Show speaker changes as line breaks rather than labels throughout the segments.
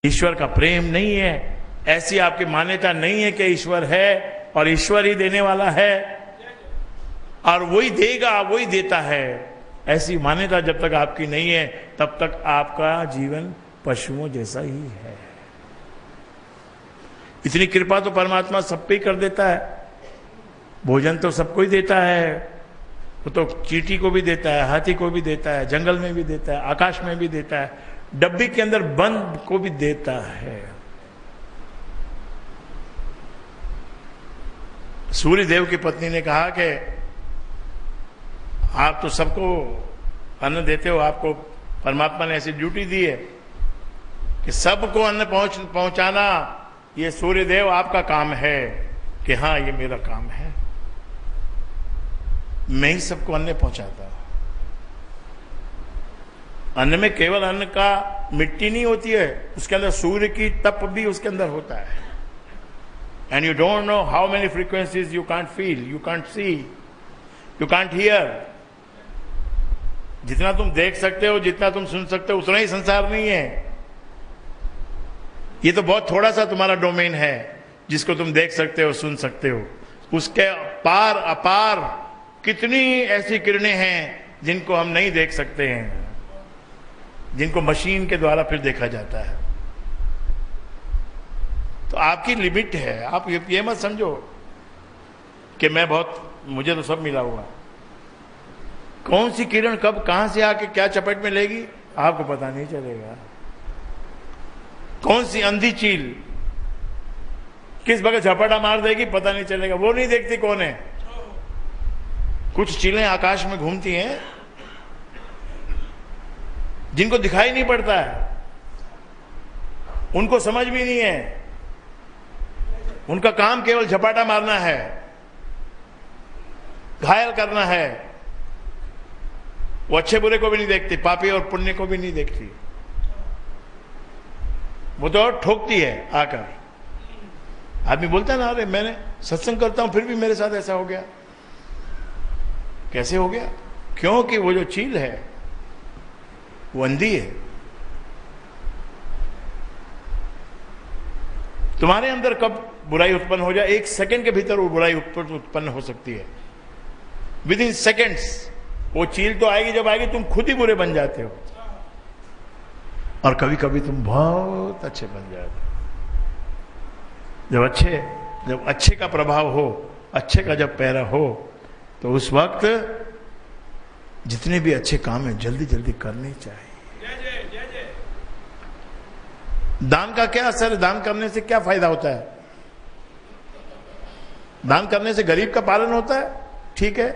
ईश्वर का प्रेम नहीं है, ऐसी आपकी मान्यता नहीं है कि ईश्वर है और ईश्वर ही देने वाला है और वही देगा, वही देता है, ऐसी मान्यता जब तक आपकी नहीं है तब तक आपका जीवन पशुओं जैसा ही है। इतनी कृपा तो परमात्मा सब पे ही कर देता है। भोजन तो सबको ही देता है, वो तो चींटी को भी देता है, हाथी को भी देता है, जंगल में भी देता है, आकाश में भी देता है, डब्बी के अंदर बंद को भी देता है। सूर्य देव की पत्नी ने कहा कि आप तो सबको अन्न देते हो, आपको परमात्मा ने ऐसी ड्यूटी दी है कि सबको अन्न पहुंचाना, ये सूर्य देव आपका काम है। कि हाँ, ये मेरा काम है, मैं ही सबको अन्न पहुंचाता। अन्न में केवल अन्न का मिट्टी नहीं होती है, उसके अंदर सूर्य की तप भी उसके अंदर होता है। And you don't know how many frequencies you can't feel, you can't see, you can't hear. जितना तुम देख सकते हो, जितना तुम सुन सकते हो, उतना ही संसार नहीं है। ये तो बहुत थोड़ा सा तुम्हारा डोमेन है जिसको तुम देख सकते हो, सुन सकते हो। उसके पार अपार कितनी ऐसी किरणें हैं जिनको हम नहीं देख सकते हैं, जिनको मशीन के द्वारा फिर देखा जाता है। तो आपकी लिमिट है। आप ये मत समझो कि मैं बहुत, मुझे तो सब मिला हुआ। कौन सी किरण कब कहां से आके क्या चपेट में लेगी आपको पता नहीं चलेगा। कौन सी अंधी चील किस वक्त झपटा मार देगी पता नहीं चलेगा। वो नहीं देखती कौन है। कुछ चीलें आकाश में घूमती हैं जिनको दिखाई नहीं पड़ता है, उनको समझ भी नहीं है, उनका काम केवल झपाटा मारना है, घायल करना है। वो अच्छे बुरे को भी नहीं देखती, पापी और पुण्य को भी नहीं देखती। वो तो ठोकती है आकर। आदमी बोलता है ना, अरे मैंने सत्संग करता हूं फिर भी मेरे साथ ऐसा हो गया। कैसे हो गया? क्योंकि वो जो चील है वो अंधी है। तुम्हारे अंदर कब बुराई उत्पन्न हो जाए, एक सेकंड के भीतर वो बुराई उत्पन्न हो सकती है। विद इन सेकेंड्स वो चील तो आएगी, जब आएगी तुम खुद ही बुरे बन जाते हो। और कभी कभी तुम बहुत अच्छे बन जाते हो। जब अच्छे का प्रभाव हो, अच्छे का जब पैरा हो, तो उस वक्त जितने भी अच्छे काम हैं जल्दी जल्दी करने चाहिए। दान का क्या असर है? दान करने से क्या फायदा होता है? दान करने से गरीब का पालन होता है, ठीक है,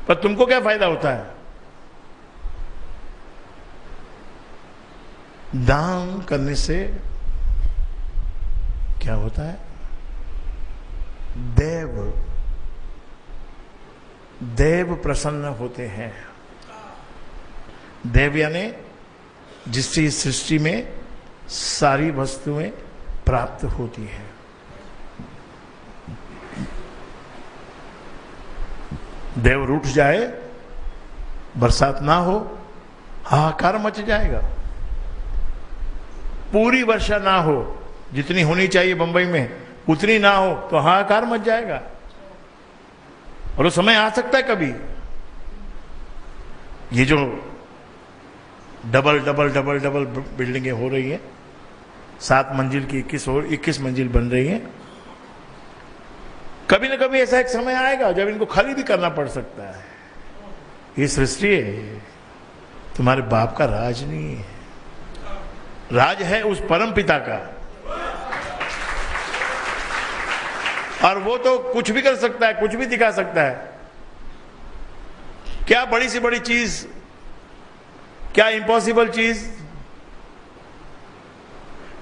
पर तुमको क्या फायदा होता है? दान करने से क्या होता है? देव प्रसन्न होते हैं। देव यानी जिससे इस सृष्टि में सारी वस्तुएं प्राप्त होती हैं। देव रूठ जाए, बरसात ना हो, हाहाकार मच जाएगा। पूरी वर्षा ना हो, जितनी होनी चाहिए बंबई में उतनी ना हो, तो हाहाकार मच जाएगा। और वो समय आ सकता है कभी। ये जो डबल डबल डबल डबल बिल्डिंगें हो रही हैं, 7 मंजिल की 21 मंजिल बन रही हैं, कभी ना कभी ऐसा एक समय आएगा जब इनको खाली भी करना पड़ सकता है। ये सृष्टि है, तुम्हारे बाप का राज नहीं है, राज है उस परम पिता का। और वो तो कुछ भी कर सकता है, कुछ भी दिखा सकता है। क्या बड़ी से बड़ी चीज, क्या इम्पॉसिबल चीज?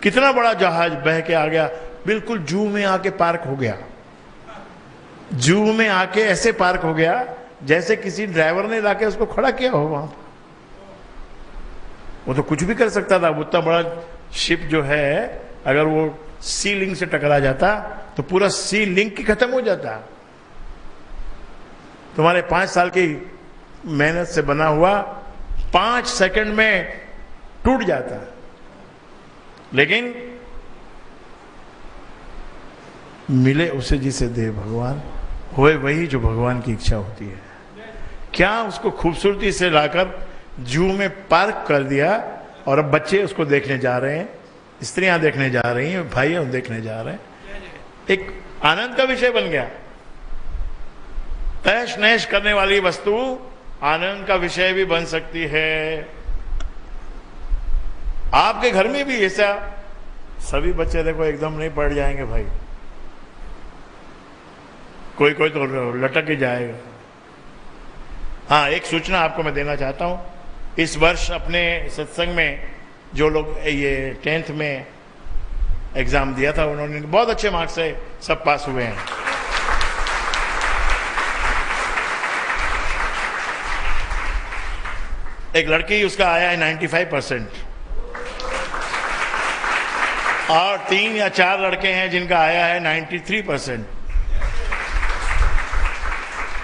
कितना बड़ा जहाज बह के आ गया, बिल्कुल जू में आके पार्क हो गया। जू में आके ऐसे पार्क हो गया जैसे किसी ड्राइवर ने लाके उसको खड़ा किया हो वहां पर। वो तो कुछ भी कर सकता था। उतना बड़ा शिप जो है, अगर वो सी लिंक से टकरा जाता तो पूरा सी लिंक ही खत्म हो जाता। तुम्हारे 5 साल की मेहनत से बना हुआ 5 सेकंड में टूट जाता है, लेकिन मिले उसे जिसे दे भगवान, होए वही जो भगवान की इच्छा होती है। क्या उसको खूबसूरती से लाकर जू में पार्क कर दिया और अब बच्चे उसको देखने जा रहे हैं, स्त्रियां देखने जा रही हैं, भाई देखने जा रहे हैं, एक आनंद का विषय बन गया। तैश नैश करने वाली वस्तु आनंद का विषय भी बन सकती है। आपके घर में भी ऐसा, सभी बच्चे देखो एकदम नहीं पड़ जाएंगे भाई, कोई कोई तो लटक ही जाएगा। हाँ, एक सूचना आपको मैं देना चाहता हूं, इस वर्ष अपने सत्संग में जो लोग ये 10th में एग्जाम दिया था, उन्होंने बहुत अच्छे मार्क्स से सब पास हुए हैं। एक लड़की, उसका आया है 95% और 3 या 4 लड़के हैं जिनका आया है 93%,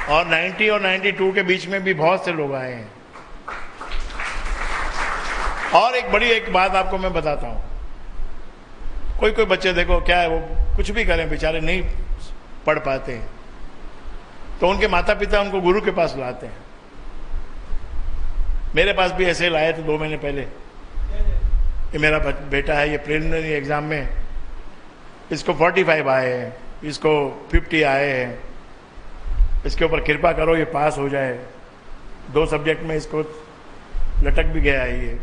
और 90 और 92 के बीच में भी बहुत से लोग आए हैं। और एक बात आपको मैं बताता हूं, कोई कोई बच्चे देखो क्या है, वो कुछ भी करें बेचारे नहीं पढ़ पाते हैं, तो उनके माता पिता उनको गुरु के पास लाते हैं। मेरे पास भी ऐसे लाए थे 2 महीने पहले, ये मेरा बेटा है, ये प्रिलिमिनरी एग्जाम में इसको 45 आए हैं, इसको 50 आए हैं, इसके ऊपर कृपा करो ये पास हो जाए। 2 सब्जेक्ट में इसको लटक भी गया है ये।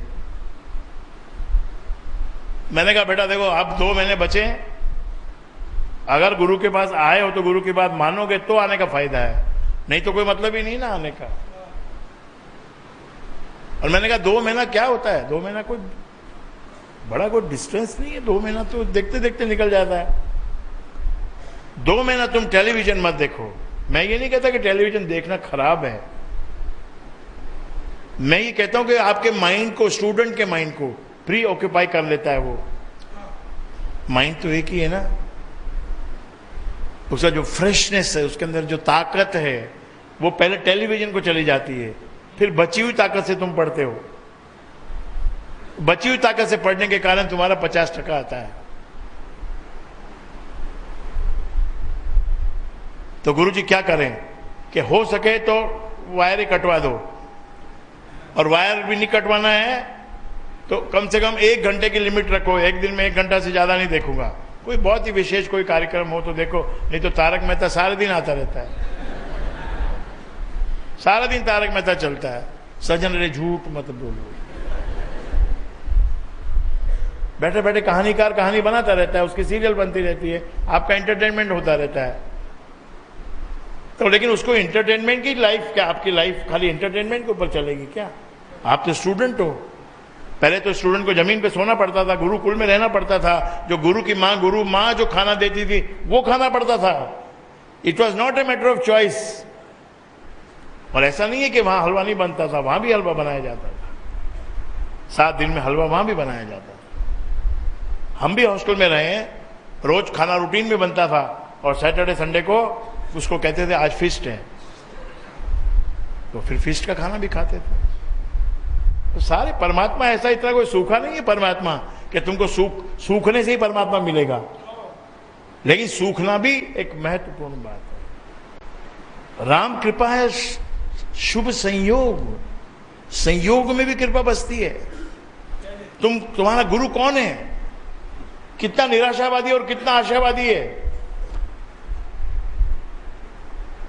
मैंने कहा बेटा देखो अब 2 महीने बचे हैं, अगर गुरु के पास आए हो तो गुरु की बात मानोगे तो आने का फायदा है, नहीं तो कोई मतलब ही नहीं ना आने का। और मैंने कहा 2 महीना क्या होता है, 2 महीना कोई बड़ा कोई डिस्टेंस नहीं है, 2 महीना तो देखते देखते निकल जाता है। 2 महीना तुम टेलीविजन मत देखो। मैं ये नहीं कहता कि टेलीविजन देखना खराब है, मैं ये कहता हूं कि आपके माइंड को, स्टूडेंट के माइंड को प्री ऑक्यूपाई कर लेता है। वो माइंड तो एक ही है ना, उसका जो फ्रेशनेस है, उसके अंदर जो ताकत है, वो पहले टेलीविजन को चली जाती है, फिर बची हुई ताकत से तुम पढ़ते हो। बची हुई ताकत से पढ़ने के कारण तुम्हारा 50% आता है। तो गुरुजी क्या करें कि हो सके तो वायर ही कटवा दो, और वायर भी नहीं कटवाना है तो कम से कम 1 घंटे की लिमिट रखो। एक दिन में 1 घंटा से ज्यादा नहीं देखूंगा। कोई बहुत ही विशेष कोई कार्यक्रम हो तो देखो, नहीं तो तारक मेहता सारे दिन आता रहता है, सारा दिन तारक मेहता चलता है। सजन रे झूठ मत बोलो, बैठे बैठे कहानीकार कहानी बनाता रहता है, उसकी सीरियल बनती रहती है, आपका एंटरटेनमेंट होता रहता है। तो लेकिन उसको एंटरटेनमेंट की लाइफ क्या, आपकी लाइफ खाली एंटरटेनमेंट के ऊपर चलेगी क्या? आप तो स्टूडेंट हो। पहले तो स्टूडेंट को जमीन पे सोना पड़ता था, गुरुकुल में रहना पड़ता था, जो गुरु माँ जो खाना देती थी वो खाना पड़ता था। It was not a matter of choice. और ऐसा नहीं है कि वहां हलवा नहीं बनता था, वहां भी हलवा बनाया जाता था। 7 दिन में हलवा वहां भी बनाया जाता था। हम भी हॉस्टल में रहे हैं, रोज खाना रूटीन में बनता था, और सैटरडे संडे को उसको कहते थे आज फिस्ट है, तो फिर फिस्ट का खाना भी खाते थे। तो सारे परमात्मा ऐसा इतना कोई सूखा नहीं है परमात्मा कि तुमको सूखने से ही परमात्मा मिलेगा, लेकिन सूखना भी एक महत्वपूर्ण बात है। राम कृपा है शुभ संयोग, संयोग में भी कृपा बसती है। तुम्हारा गुरु कौन है, कितना निराशावादी और कितना आशावादी है,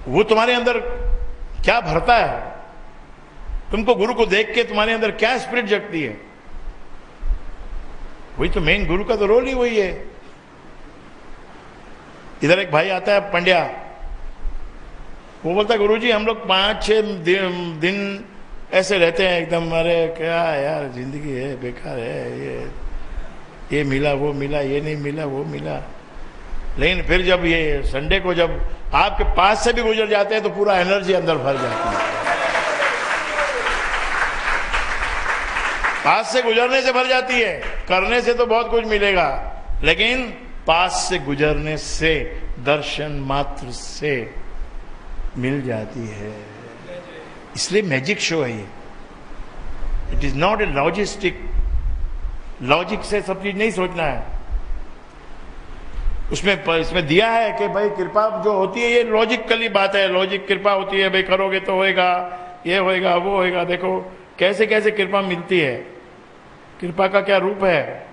वो तुम्हारे अंदर क्या भरता है, तुमको गुरु को देख के तुम्हारे अंदर क्या स्पिरिट जगती है, वही तो मेन गुरु का तो रोल ही वही है। इधर एक भाई आता है पंड्या, वो बोलता है गुरुजी हम लोग 5-6 दिन ऐसे रहते हैं एकदम, अरे क्या यार जिंदगी है, बेकार है, ये मिला वो मिला, ये नहीं मिला वो मिला। लेकिन फिर जब ये संडे को जब आपके पास से भी गुजर जाते हैं तो पूरा एनर्जी अंदर भर जाती है। पास से गुजरने से भर जाती है, करने से तो बहुत कुछ मिलेगा, लेकिन पास से गुजरने से, दर्शन मात्र से मिल जाती है। इसलिए मैजिक शो है ये। It is not a logistic, logic से सब चीज नहीं सोचना है। इसमें दिया है कि भाई कृपा जो होती है ये लॉजिकली बात है, लॉजिक कृपा होती है, भाई करोगे तो होएगा, ये होएगा वो होएगा। देखो कैसे कैसे कृपा मिलती है, कृपा का क्या रूप है।